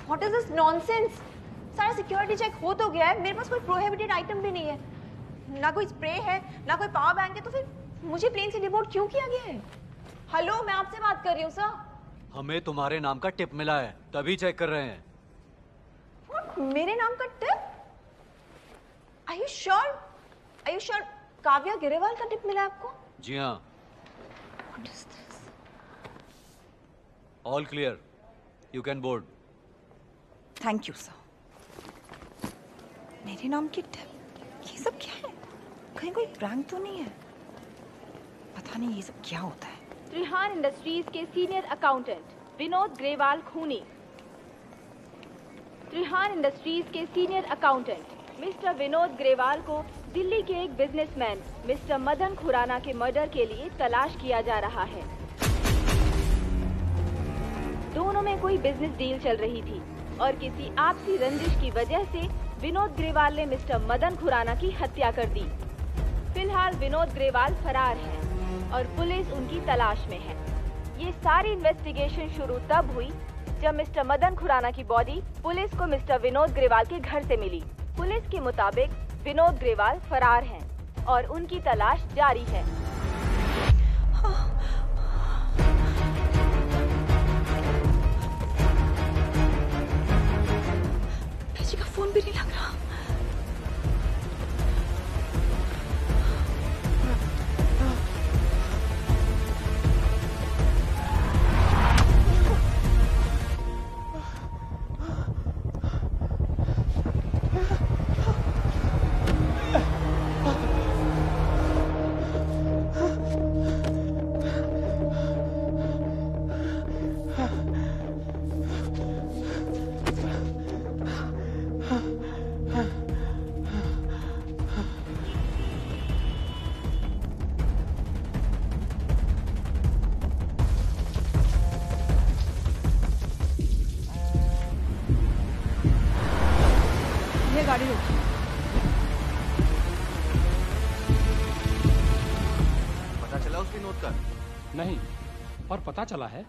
What is this nonsense? सारा security check हो तो गया है, मेरे पास कोई प्रोहिबिटेड आइटम भी नहीं है, ना कोई स्प्रे है, ना कोई पावर बैंक है, तो फिर मुझे प्लेन से डिपोर्ट क्यों किया गया है? हेलो, मैं आपसे बात कर रही हूँ सर। हमें तुम्हारे नाम का टिप मिला है, तभी चेक कर रहे हैं। What? मेरे नाम का tip? Are you sure? Are you sure? Kavya Grewal का टिप मिला है आपको? जी हाँ। What is this? All clear, you can board. Thank you sir. मेरे नाम की टिप? ये सब क्या है? कहीं कोई प्रैंक तो नहीं है? पता नहीं ये सब क्या होता है। त्रिहान इंडस्ट्रीज के सीनियर अकाउंटेंट विनोद ग्रेवाल खूनी। त्रिहान इंडस्ट्रीज के senior accountant mister Vinod Grewal को दिल्ली के एक बिजनेसमैन मिस्टर मदन खुराना के मर्डर के लिए तलाश किया जा रहा है। दोनों में कोई बिजनेस डील चल रही थी और किसी आपसी रंजिश की वजह से विनोद ग्रेवाल ने मिस्टर मदन खुराना की हत्या कर दी। फिलहाल विनोद ग्रेवाल फरार है और पुलिस उनकी तलाश में है। ये सारी इन्वेस्टिगेशन शुरू तब हुई जब मिस्टर मदन खुराना की बॉडी पुलिस को मिस्टर विनोद ग्रेवाल के घर से मिली। पुलिस के मुताबिक विनोद ग्रेवाल फरार हैं और उनकी तलाश जारी है। भेजी का फोन भी नहीं लग रहा। गाड़ी रोकी। पता चला उसकी नोट का? नहीं, पर पता चला है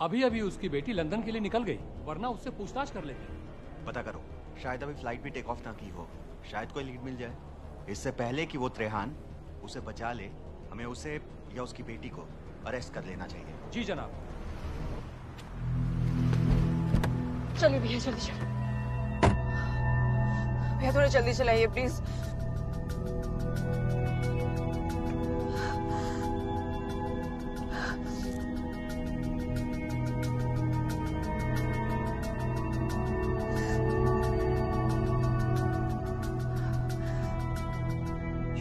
अभी अभी उसकी बेटी लंदन के लिए निकल गई, वरना उससे पूछताछ कर लेते। पता करो, शायद अभी फ्लाइट भी टेक ऑफ ना की हो, शायद कोई लीड मिल जाए। इससे पहले कि वो त्रेहान उसे बचा ले, हमें उसे या उसकी बेटी को अरेस्ट कर लेना चाहिए। जी जनाब। चलिए भैया, जल्दी चलिए भैया, थोड़ा जल्दी चलाइए please.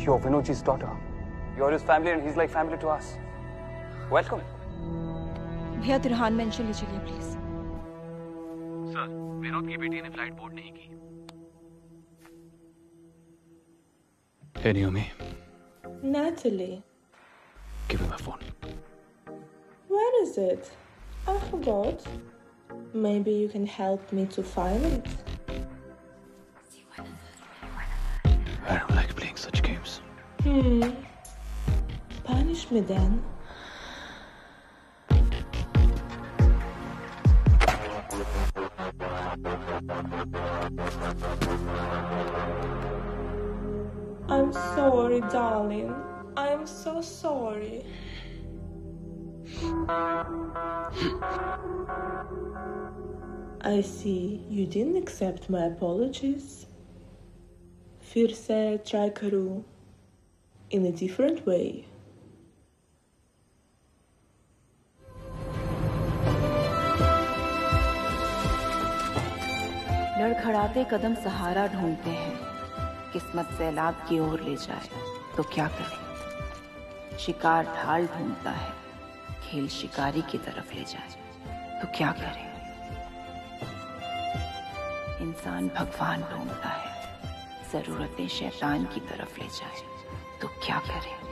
You're Vinodji's daughter. You're his family and he's like family to us. Welcome. भैया त्रिहान मेंशन ले चलिए प्लीज। सर, विनोद की बेटी ने फ्लाइट बोर्ड नहीं की। Hey Naomi. Natalie. Give me my phone. Where is it? I forgot. Maybe you can help me to find it. I don't like playing such games. Punish me then. I'm sorry, darling. I am so sorry. I see you didn't accept my apologies. फिर से try करूँ in a different way. लड़खड़ाते कदम सहारा ढूंढते हैं, किस्मत सैलाब की ओर ले जाए तो क्या करें। शिकार ढाल ढूंढता है, खेल शिकारी की तरफ ले जाए तो क्या करें। इंसान भगवान ढूंढता है, जरूरतें शैतान की तरफ ले जाए तो क्या करें।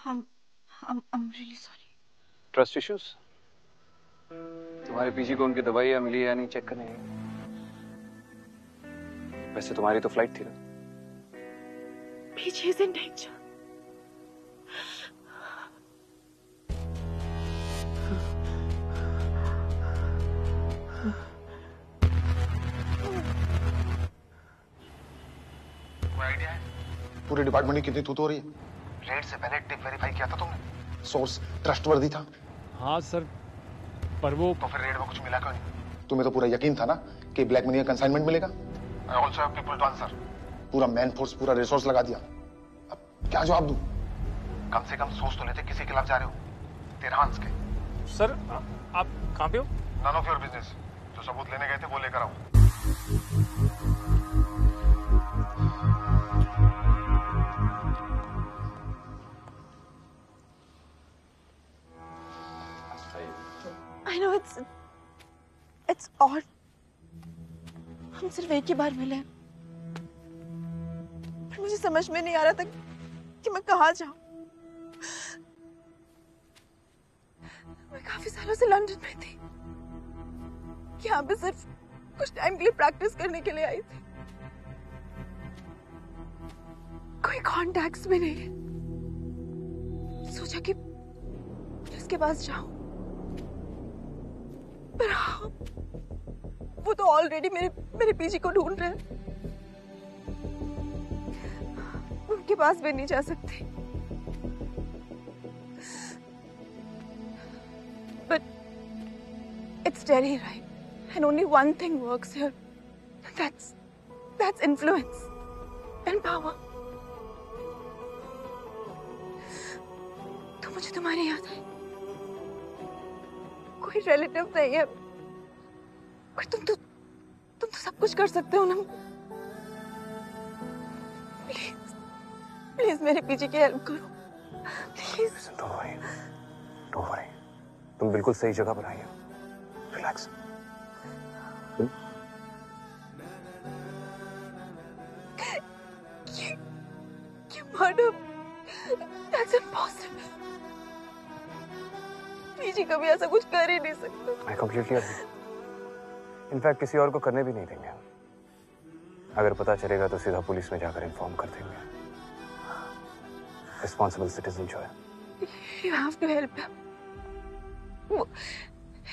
I'm really sorry. Trust issues? तुम्हारे पीजी को उनकी दवाइयाँ मिली या नहीं चेक करने गई? वैसे तुम्हारी तो फ्लाइट थी ना? PG is in danger. पूरे डिपार्टमेंट की कितनी तूत हो रही है? रेड से पहले टिप वेरीफाई किया था तुमने? सोर्स ट्रस्टवर्दी था? हाँ सर, पर वो तो फिर रेड में कुछ मिला क्यों नहीं? तुम्हें तो पूरा यकीन था ना कि ब्लैक मनी का कंसाइनमेंट मिलेगा? I also have people to answer. पूरा मैन फोर्स, पूरा रिसोर्स लगा दिया। अब क्या जवाब दूं? कम से कम सोच तो लेते किसी के खिलाफ जा रहे हो। तेरहांस के। सर आप कहाँ पे हो? None of your business. जो सबूत लेने गए थे वो लेकर आओ। I know it's odd. हम सिर्फ एक ही बार मिले, पर मुझे समझ में नहीं आ रहा था कि मैं कहाँ जाऊँ। मैं काफी सालों से लंदन में थी, यहाँ पे सिर्फ कुछ टाइम के लिए प्रैक्टिस करने के लिए आई थी। कोई कॉन्टैक्ट्स भी नहीं है। सोचा कि उसके पास जाऊं, पर हाँ, वो तो ऑलरेडी मेरे पीजी को ढूंढ रहे हैं। उनके पास भी नहीं जा सकती। But it's Delhi, right? And only one thing works here. That's influence and power. तो मुझे तुम्हारी याद है। कोई रिलेटिव नहीं है, कोई तुम तो सब कुछ कर सकते हो ना। प्लीज मेरे पीछे की हेल्प करो, प्लीज। Don't worry. तुम बिल्कुल सही जगह पर आई हो। रिलैक्स। ये मर्डर, that's impossible. पीजी कभी ऐसा कुछ कर ही नहीं सकता। I completely agree. इनफैक्ट किसी और को करने भी नहीं देंगे। अगर पता चलेगा तो सीधा पुलिस में जाकर इन्फॉर्म कर देंगे। रिस्पॉन्सिबल सिटीजन जो है। You have to help him.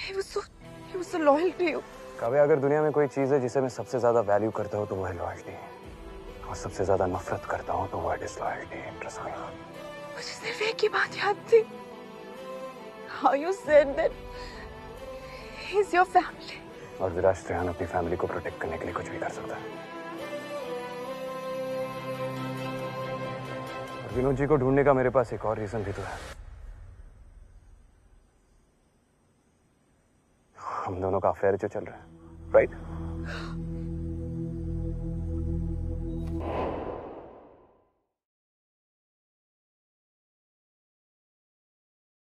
He was so loyal to you. Kavya, अगर दुनिया में कोई चीज है जिसे मैं सबसे ज्यादा वैल्यू करता हूँ तो वो है लॉयल्टी, और सबसे ज्यादा नफरत करता हूँ तो वो है डिसलॉयल्टी। Trust me. मुझे सिर्फ एक ही बात याद थी। How you said that he's your family. और विराज त्रेहान अपनी फैमिली को प्रोटेक्ट करने के लिए कुछ भी कर सकता है। और विनोद जी को ढूंढने का मेरे पास एक और रीजन भी तो है। हम दोनों का अफेयर जो चल रहा है, राइट?